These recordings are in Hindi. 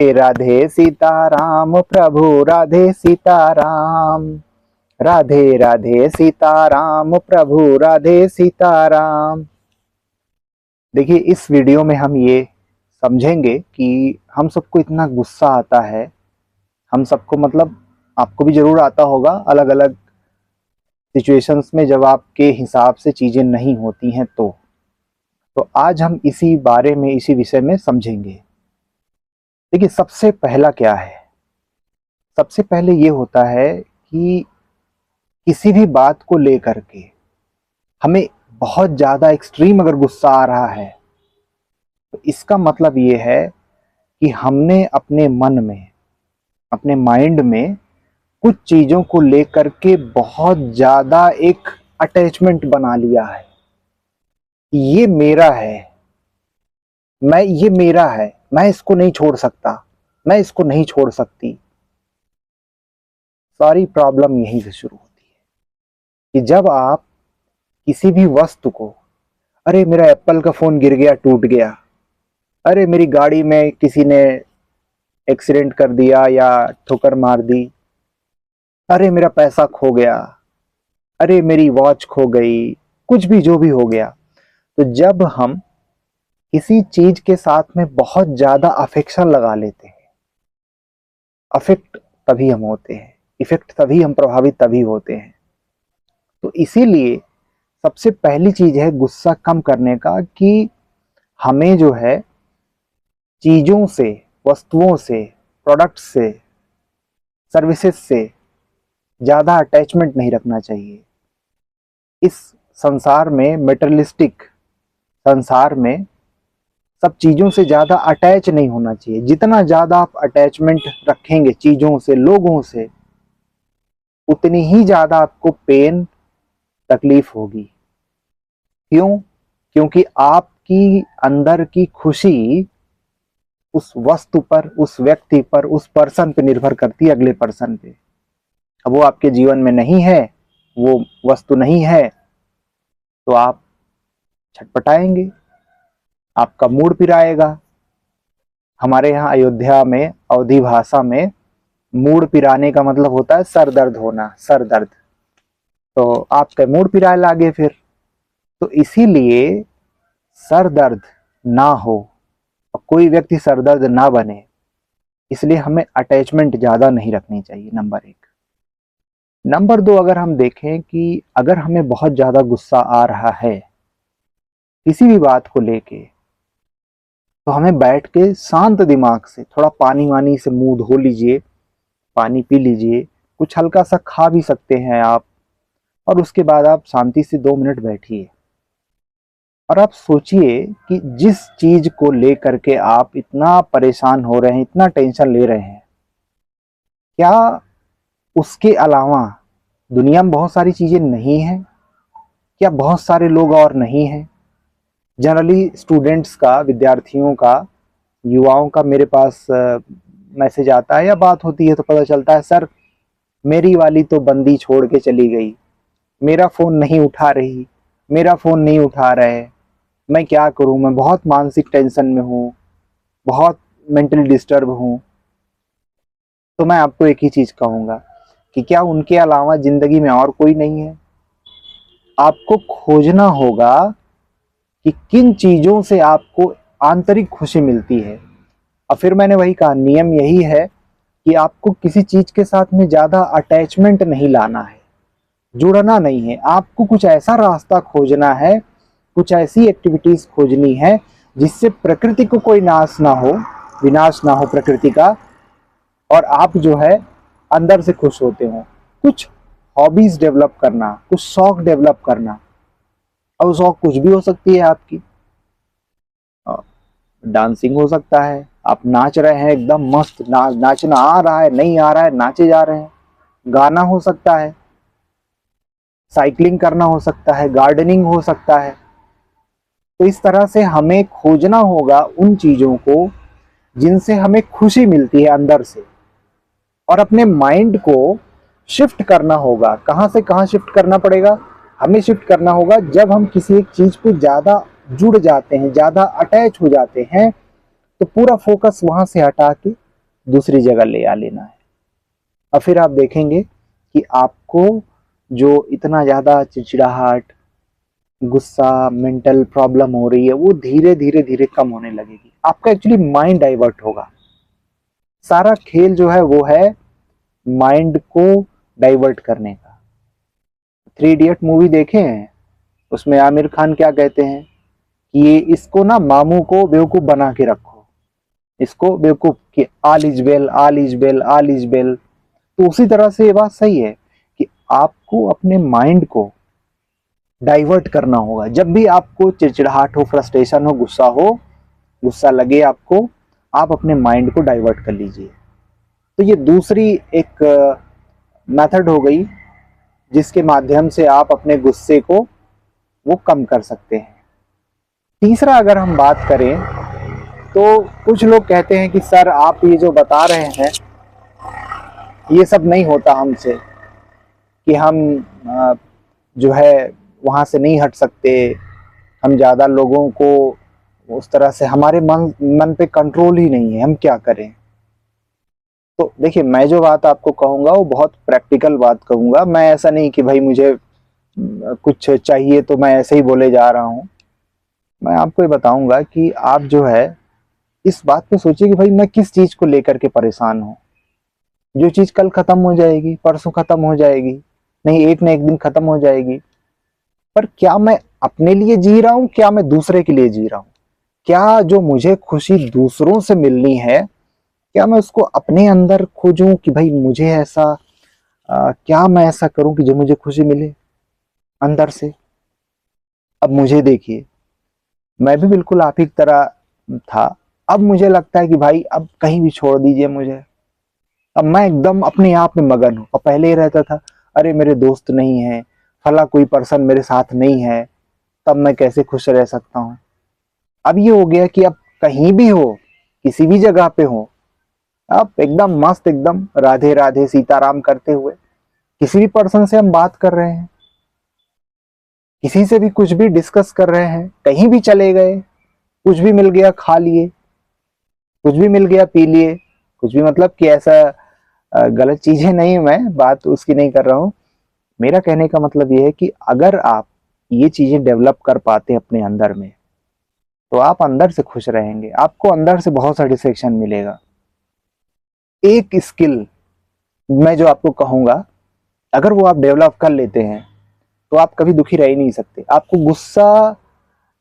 राधे सीताराम प्रभु राधे सीताराम। राधे राधे सीताराम प्रभु राधे सीताराम। देखिए, इस वीडियो में हम ये समझेंगे कि हम सबको इतना गुस्सा आता है। हम सबको मतलब आपको भी जरूर आता होगा अलग अलग सिचुएशंस में, जब आपके हिसाब से चीजें नहीं होती हैं तो आज हम इसी बारे में, इसी विषय में समझेंगे। देखिए, सबसे पहला क्या है, सबसे पहले ये होता है कि किसी भी बात को लेकर के हमें बहुत ज्यादा एक्सट्रीम अगर गुस्सा आ रहा है तो इसका मतलब ये है कि हमने अपने मन में, अपने माइंड में कुछ चीजों को लेकर के बहुत ज्यादा एक अटैचमेंट बना लिया है। ये मेरा है, ये मेरा है, मैं इसको नहीं छोड़ सकता, मैं इसको नहीं छोड़ सकती। सारी प्रॉब्लम यहीं से शुरू होती है कि जब आप किसी भी वस्तु को, अरे मेरा एप्पल का फोन गिर गया, टूट गया, अरे मेरी गाड़ी में किसी ने एक्सीडेंट कर दिया या ठोकर मार दी, अरे मेरा पैसा खो गया, अरे मेरी वॉच खो गई, कुछ भी जो भी हो गया, तो जब हम किसी चीज के साथ में बहुत ज्यादा अफेक्शन लगा लेते हैं, अफेक्ट तभी हम होते हैं, इफेक्ट तभी हम प्रभावित तभी होते हैं। तो इसीलिए सबसे पहली चीज है गुस्सा कम करने का कि हमें जो है चीजों से, वस्तुओं से, प्रोडक्ट्स से, सर्विसेज से ज्यादा अटैचमेंट नहीं रखना चाहिए। इस संसार में, मेटेरियलिस्टिक संसार में, सब चीजों से ज्यादा अटैच नहीं होना चाहिए। जितना ज्यादा आप अटैचमेंट रखेंगे चीजों से, लोगों से, उतनी ही ज्यादा आपको पेन, तकलीफ होगी। क्यों? क्योंकि आपकी अंदर की खुशी उस वस्तु पर, उस व्यक्ति पर, उस पर्सन पे निर्भर करती है, अगले पर्सन पे। अब वो आपके जीवन में नहीं है, वो वस्तु नहीं है, तो आप छटपटाएंगे, आपका मूड पिराएगा। हमारे यहाँ अयोध्या में, अवधी भाषा में, मूड पिराने का मतलब होता है सर दर्द होना, सर दर्द। तो आपका मूड पिराए लागे फिर। तो इसीलिए सर दर्द ना हो और कोई व्यक्ति सर दर्द ना बने, इसलिए हमें अटैचमेंट ज्यादा नहीं रखनी चाहिए, नंबर एक। नंबर दो, अगर हम देखें कि अगर हमें बहुत ज्यादा गुस्सा आ रहा है किसी भी बात को लेके, तो हमें बैठ के शांत दिमाग से थोड़ा पानी वानी से मुंह धो लीजिए, पानी पी लीजिए, कुछ हल्का सा खा भी सकते हैं आप, और उसके बाद आप शांति से 2 मिनट बैठिए और आप सोचिए कि जिस चीज को लेकर के आप इतना परेशान हो रहे हैं, इतना टेंशन ले रहे हैं, क्या उसके अलावा दुनिया में बहुत सारी चीजें नहीं हैं? क्या बहुत सारे लोग और नहीं हैं? जनरली स्टूडेंट्स का, विद्यार्थियों का, युवाओं का मेरे पास मैसेज आता है या बात होती है तो पता चलता है, सर मेरी वाली तो बंदी छोड़ के चली गई, मेरा फ़ोन नहीं उठा रही, मेरा फ़ोन नहीं उठा रहे, मैं क्या करूं, मैं बहुत मानसिक टेंशन में हूं, बहुत मेंटली डिस्टर्ब हूं। तो मैं आपको एक ही चीज़ कहूँगा कि क्या उनके अलावा ज़िंदगी में और कोई नहीं है? आपको खोजना होगा कि किन चीज़ों से आपको आंतरिक खुशी मिलती है। और फिर मैंने वही कहा, नियम यही है कि आपको किसी चीज़ के साथ में ज़्यादा अटैचमेंट नहीं लाना है, जुड़ना नहीं है। आपको कुछ ऐसा रास्ता खोजना है, कुछ ऐसी एक्टिविटीज़ खोजनी है जिससे प्रकृति को कोई नाश ना हो, विनाश ना हो प्रकृति का, और आप जो है अंदर से खुश होते हो। कुछ हॉबीज़ डेवलप करना, कुछ शौक डेवलप करना, और शौक कुछ भी हो सकती है आपकी। डांसिंग हो सकता है, आप नाच रहे हैं एकदम मस्त, नाचना आ रहा है, नहीं आ रहा है, नाचे जा रहे हैं। गाना हो सकता है, साइकिलिंग करना हो सकता है, गार्डनिंग हो सकता है। तो इस तरह से हमें खोजना होगा उन चीज़ों को जिनसे हमें खुशी मिलती है अंदर से, और अपने माइंड को शिफ्ट करना होगा। कहाँ से कहाँ शिफ्ट करना पड़ेगा? हमें शिफ्ट करना होगा जब हम किसी एक चीज़ पे ज़्यादा जुड़ जाते हैं, ज़्यादा अटैच हो जाते हैं, तो पूरा फोकस वहाँ से हटा के दूसरी जगह ले आ लेना है। और फिर आप देखेंगे कि आपको जो इतना ज़्यादा चिड़चिड़ाहट, गुस्सा, मेंटल प्रॉब्लम हो रही है, वो धीरे धीरे धीरे कम होने लगेगी। आपका एक्चुअली माइंड डाइवर्ट होगा। सारा खेल जो है वो है माइंड को डाइवर्ट करने का। 3 इडियट मूवी देखे हैं? उसमें आमिर खान क्या कहते हैं कि ये इसको ना मामू को बेवकूफ बना के रखो, इसको बेवकूफ कि all is well, all is well, all is well. तो उसी तरह से ये बात सही है कि आपको अपने माइंड को डाइवर्ट करना होगा। जब भी आपको चिड़चिड़ाहट हो, फ्रस्ट्रेशन हो, गुस्सा हो, गुस्सा लगे आपको, आप अपने माइंड को डाइवर्ट कर लीजिए। तो ये दूसरी एक मेथड हो गई जिसके माध्यम से आप अपने गुस्से को वो कम कर सकते हैं। तीसरा अगर हम बात करें तो कुछ लोग कहते हैं कि सर आप ये जो बता रहे हैं ये सब नहीं होता हमसे, कि हम जो है वहाँ से नहीं हट सकते, हम ज़्यादा लोगों को उस तरह से, हमारे मन पे कंट्रोल ही नहीं है, हम क्या करें। तो देखिए, मैं जो बात आपको कहूँगा वो बहुत प्रैक्टिकल बात कहूँगा। मैं ऐसा नहीं कि भाई मुझे कुछ चाहिए तो मैं ऐसे ही बोले जा रहा हूँ। मैं आपको ये बताऊंगा कि आप जो है इस बात पे सोचिए कि भाई मैं किस चीज़ को लेकर के परेशान हूँ। जो चीज़ कल खत्म हो जाएगी, परसों खत्म हो जाएगी, नहीं एक न एक दिन खत्म हो जाएगी। पर क्या मैं अपने लिए जी रहा हूँ, क्या मैं दूसरे के लिए जी रहा हूँ? क्या जो मुझे खुशी दूसरों से मिलनी है, क्या मैं उसको अपने अंदर खोजूं कि भाई मुझे ऐसा क्या मैं ऐसा करूं कि जो मुझे खुशी मिले अंदर से। अब मुझे देखिए, मैं भी बिल्कुल आप ही की तरह था। अब मुझे लगता है कि भाई अब कहीं भी छोड़ दीजिए मुझे, अब मैं एकदम अपने आप में मगन हूँ। और पहले ही रहता था, अरे मेरे दोस्त नहीं है, फला कोई पर्सन मेरे साथ नहीं है, तब मैं कैसे खुश रह सकता हूँ। अब ये हो गया कि अब कहीं भी हो, किसी भी जगह पे हो, अब एकदम मस्त, एकदम राधे राधे सीताराम करते हुए किसी भी पर्सन से हम बात कर रहे हैं, किसी से भी कुछ भी डिस्कस कर रहे हैं, कहीं भी चले गए, कुछ भी मिल गया खा लिए, कुछ भी मिल गया पी लिए। कुछ भी मतलब कि ऐसा गलत चीजें नहीं, मैं बात उसकी नहीं कर रहा हूँ। मेरा कहने का मतलब ये है कि अगर आप ये चीजें डेवलप कर पाते हैं अपने अंदर में, तो आप अंदर से खुश रहेंगे, आपको अंदर से बहुत सेटिस्फेक्शन मिलेगा। एक स्किल मैं जो आपको कहूंगा, अगर वो आप डेवलप कर लेते हैं तो आप कभी दुखी रह ही नहीं सकते। आपको गुस्सा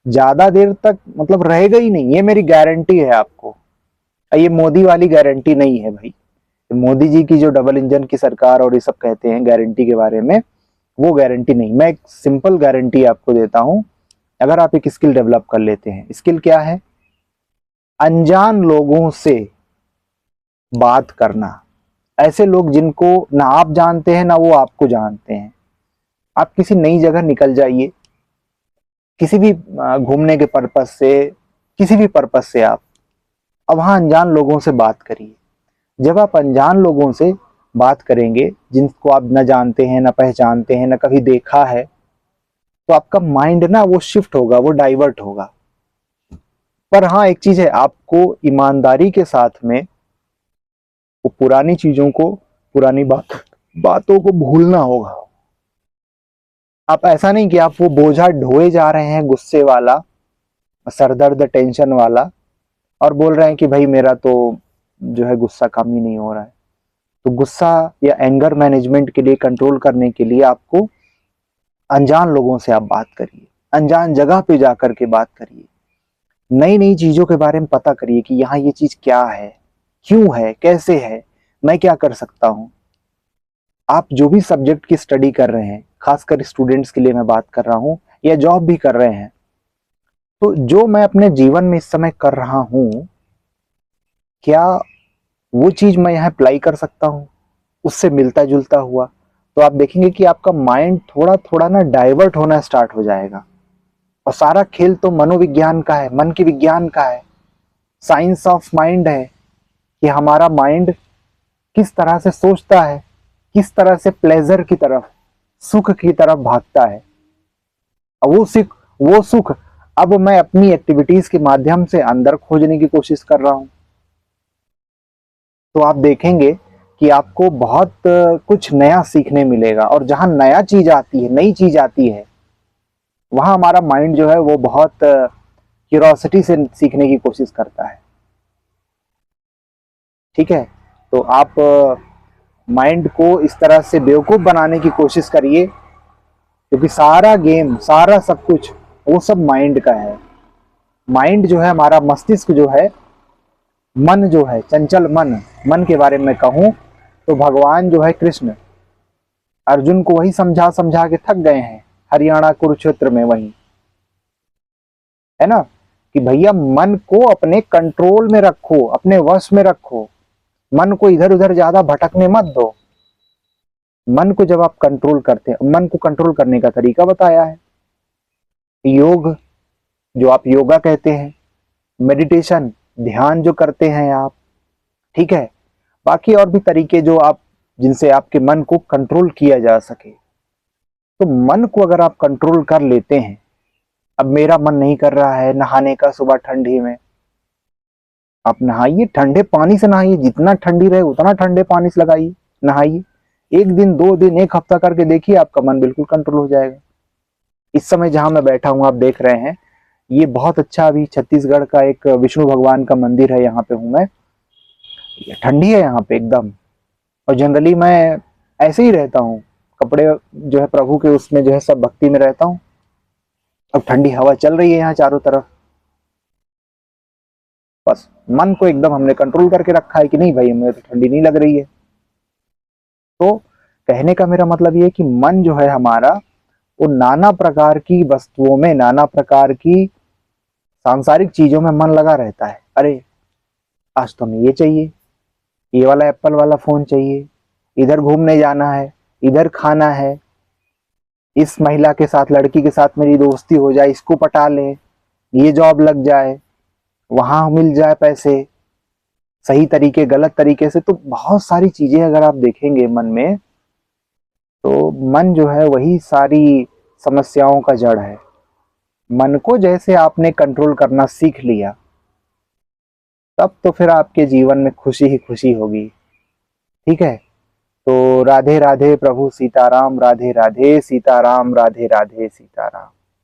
ज्यादा देर तक मतलब रहेगा ही नहीं, ये मेरी गारंटी है आपको। ये मोदी वाली गारंटी नहीं है भाई, मोदी जी की जो डबल इंजन की सरकार और ये सब कहते हैं गारंटी के बारे में, वो गारंटी नहीं। मैं एक सिंपल गारंटी आपको देता हूं। अगर आप एक स्किल डेवलप कर लेते हैं, स्किल क्या है? अनजान लोगों से बात करना। ऐसे लोग जिनको ना आप जानते हैं ना वो आपको जानते हैं। आप किसी नई जगह निकल जाइए, किसी भी घूमने के पर्पस से, किसी भी पर्पस से आप अब वहां अनजान लोगों से बात करिए। जब आप अनजान लोगों से बात करेंगे, जिनको आप न जानते हैं, न पहचानते हैं, न कभी देखा है, तो आपका माइंड ना वो शिफ्ट होगा, वो डाइवर्ट होगा। पर हाँ, एक चीज है, आपको ईमानदारी के साथ में वो पुरानी चीजों को, पुरानी बातों को भूलना होगा। आप ऐसा नहीं कि आप वो बोझा ढोए जा रहे हैं, गुस्से वाला, सरदर्द, टेंशन वाला, और बोल रहे हैं कि भाई मेरा तो जो है गुस्सा कम ही नहीं हो रहा है। तो गुस्सा या एंगर मैनेजमेंट के लिए, कंट्रोल करने के लिए आपको अनजान लोगों से आप बात करिए, अनजान जगह पे जाकर के बात करिए, नई नई चीजों के बारे में पता करिए कि यहाँ ये चीज क्या है, क्यों है, कैसे है, मैं क्या कर सकता हूँ। आप जो भी सब्जेक्ट की स्टडी कर रहे हैं, खासकर स्टूडेंट्स के लिए मैं बात कर रहा हूँ, या जॉब भी कर रहे हैं, तो जो मैं अपने जीवन में इस समय कर रहा हूँ, क्या वो चीज मैं यहाँ अप्लाई कर सकता हूँ उससे मिलता जुलता हुआ? तो आप देखेंगे कि आपका माइंड थोड़ा थोड़ा ना डाइवर्ट होना स्टार्ट हो जाएगा। और सारा खेल तो मनोविज्ञान का है, मन के विज्ञान का है, साइंस ऑफ माइंड है, कि हमारा माइंड किस तरह से सोचता है, किस तरह से प्लेजर की तरफ, सुख की तरफ भागता है। और वो सुख अब मैं अपनी एक्टिविटीज के माध्यम से अंदर खोजने की कोशिश कर रहा हूं। तो आप देखेंगे कि आपको बहुत कुछ नया सीखने मिलेगा। और जहां नया चीज आती है, नई चीज आती है, वहां हमारा माइंड जो है वो बहुत क्यूरोसिटी से सीखने की कोशिश करता है। ठीक है, तो आप माइंड को इस तरह से बेवकूफ बनाने की कोशिश करिए, क्योंकि सारा गेम, सारा सब कुछ वो सब माइंड का है। माइंड जो है, हमारा मस्तिष्क जो है, मन जो है, चंचल मन, मन के बारे में कहूं तो भगवान जो है कृष्ण अर्जुन को वही समझा समझा के थक गए हैं हरियाणा कुरुक्षेत्र में, वही है ना, कि भैया मन को अपने कंट्रोल में रखो, अपने वश में रखो, मन को इधर उधर ज्यादा भटकने मत दो। मन को जब आप कंट्रोल करते हैं, मन को कंट्रोल करने का तरीका बताया है, योग, जो आप योगा कहते हैं, मेडिटेशन, ध्यान जो करते हैं आप, ठीक है, बाकी और भी तरीके जो आप, जिनसे आपके मन को कंट्रोल किया जा सके। तो मन को अगर आप कंट्रोल कर लेते हैं, अब मेरा मन नहीं कर रहा है नहाने का सुबह ठंडी में, आप नहाइए, ठंडे पानी से नहाइए, जितना ठंडी रहे उतना ठंडे पानी से लगाइए, नहाइए, 1 दिन 2 दिन 1 हफ्ता करके देखिए, आपका मन बिल्कुल कंट्रोल हो जाएगा। इस समय जहां मैं बैठा हूं, आप देख रहे हैं, ये बहुत अच्छा, अभी छत्तीसगढ़ का एक विष्णु भगवान का मंदिर है, यहाँ पे हूं मैं, ठंडी है यहाँ पे एकदम। और जनरली मैं ऐसे ही रहता हूँ, कपड़े जो है प्रभु के उसमें जो है सब भक्ति में रहता हूँ। अब ठंडी हवा चल रही है यहाँ चारों तरफ, बस मन को एकदम हमने कंट्रोल करके रखा है कि नहीं भाई, मुझे तो ठंडी नहीं लग रही है। तो कहने का मेरा मतलब ये है कि मन जो है हमारा, वो नाना प्रकार की वस्तुओं में, नाना प्रकार की सांसारिक चीजों में मन लगा रहता है। अरे आज तो हमें ये चाहिए, ये वाला एप्पल वाला फोन चाहिए, इधर घूमने जाना है, इधर खाना है, इस महिला के साथ, लड़की के साथ मेरी दोस्ती हो जाए, इसको पटा ले, ये जॉब लग जाए, वहां मिल जाए पैसे, सही तरीके गलत तरीके से। तो बहुत सारी चीजें अगर आप देखेंगे मन में, तो मन जो है वही सारी समस्याओं का जड़ है। मन को जैसे आपने कंट्रोल करना सीख लिया, तब तो फिर आपके जीवन में खुशी ही खुशी होगी। ठीक है, तो राधे राधे, प्रभु सीताराम, राधे राधे, सीताराम, राधे राधे, सीताराम।